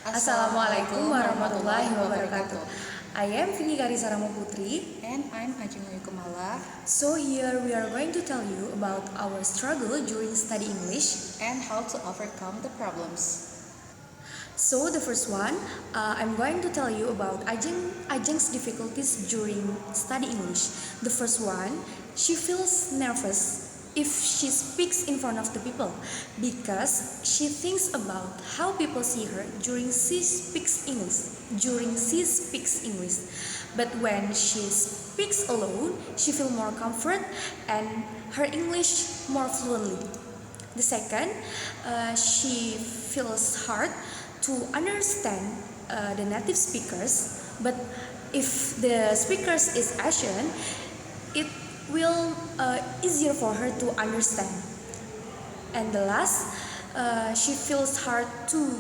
Assalamualaikum warahmatullahi wabarakatuh. I am Vini Karisaramo Putri. And I'm Ajeng Kumala. So here we are going to tell you about our struggle during study English and how to overcome the problems. So the first one, I'm going to tell you about Ajeng's difficulties during study English. The first one, she feels nervous if she speaks in front of the people because she thinks about how people see her during she speaks English. But when she speaks alone, she feels more comfort and her English more fluently. The second, she feels hard to understand the native speakers, but if the speakers is Asian, it will easier for her to understand. And the last, she feels hard to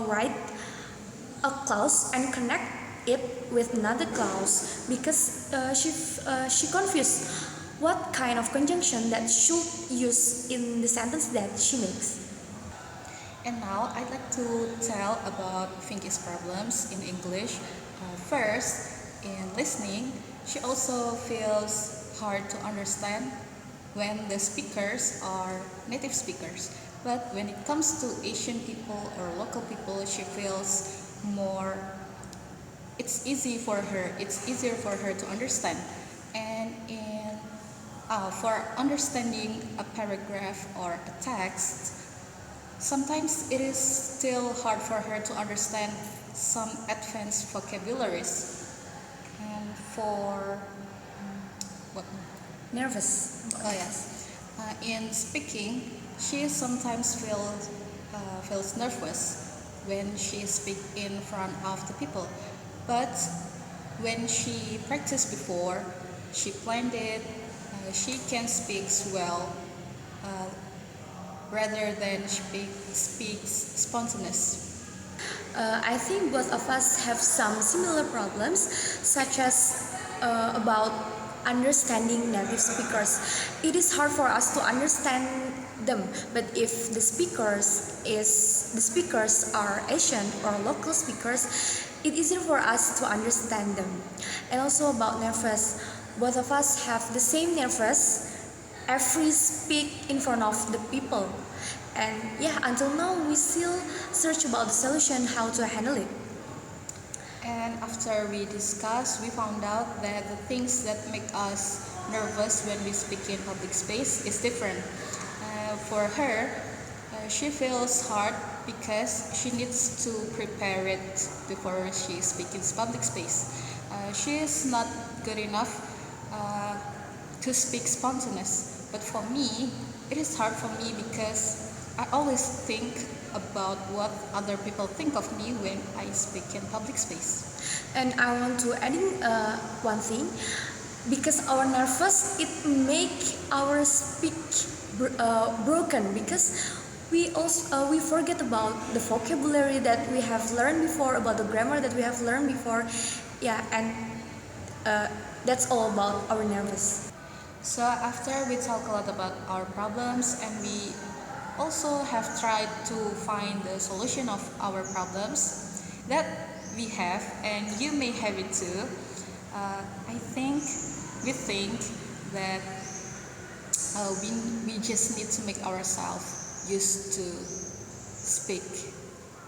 write a clause and connect it with another clause because she confused what kind of conjunction that should use in the sentence that she makes. And now I'd like to tell about Finky's problems in English. First, in listening, she also feels hard to understand when the speakers are native speakers. But when it comes to Asian people or local people, she feels more, it's easier for her to understand. And for understanding a paragraph or a text, sometimes it is still hard for her to understand some advanced vocabularies. And for what? Nervous. Oh yes. In speaking, she sometimes feels nervous when she speaks in front of the people. But when she practiced before, she planned it. She can speak well. Rather than speaks spontaneous. I think both of us have some similar problems, such as about understanding native speakers. It is hard for us to understand them, but if the speakers are Asian or local speakers, it is easier for us to understand them. And also about nervous, both of us have the same nervous every speak in front of the people, and until now we still search about the solution how to handle it. And after we discussed, we found out that the things that make us nervous when we speak in public space is different. For her, she feels hard because she needs to prepare it before she speaks in public space. She is not good enough to speak spontaneous. But for me, it is hard for me because I always think about what other people think of me when I speak in public space. And I want to add in one thing, because our nervous, it make our speak broken because we forget about the vocabulary that we have learned before, about the grammar that we have learned before. And that's all about our nervous. So after we talk a lot about our problems, and we also have tried to find the solution of our problems that we have, and you may have it too. We think that we just need to make ourselves used to speak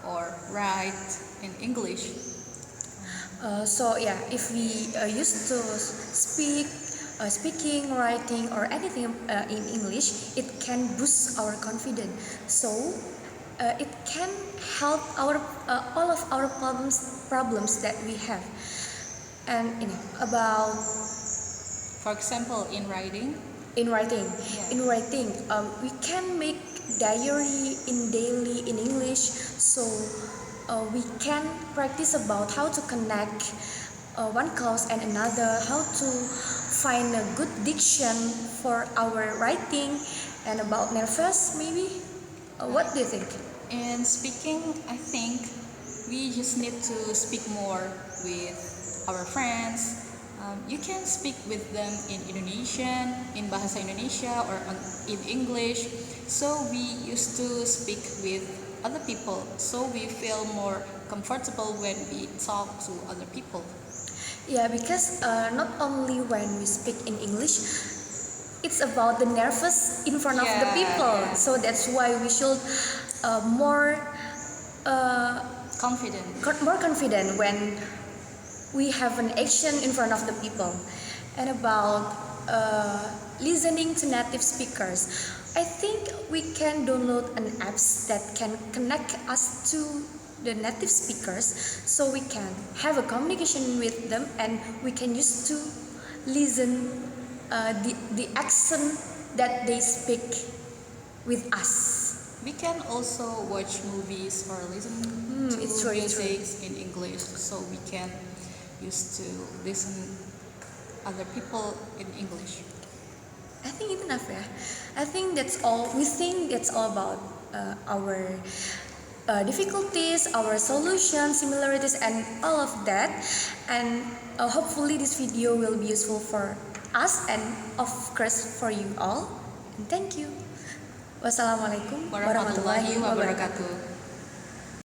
or write in English. If we used to speaking, writing, or anything in English, it can boost our confidence. So it can help all of our problems that we have. And about, for example, in writing, we can make diary in daily in English. So we can practice about how to connect one clause and another, how to find a good diction for our writing. And about nervous, maybe? What do you think? In speaking, I think we just need to speak more with our friends. You can speak with them in Indonesian, in Bahasa Indonesia, or in English. So we used to speak with other people, so we feel more comfortable when we talk to other people. Yeah, because not only when we speak in English, it's about the nervous in front of the Yeah, people. yeah. So that's why we should more Confident. more confident when we have an action in front of the people. And about listening to native speakers, I think we can download an apps that can connect us to the native speakers, so we can have a communication with them and we can use to listen the accent that they speak with us. We can also watch movies or listen to It's true, it's true. music in English, so we can use to listen other people in English. I think it's enough, ya. I think that's all. We think that's all about our difficulties, our solutions, similarities, and all of that. And hopefully, this video will be useful for us and, of course, for you all. And thank you. Wassalamualaikum Warahmatullahi wabarakatuh.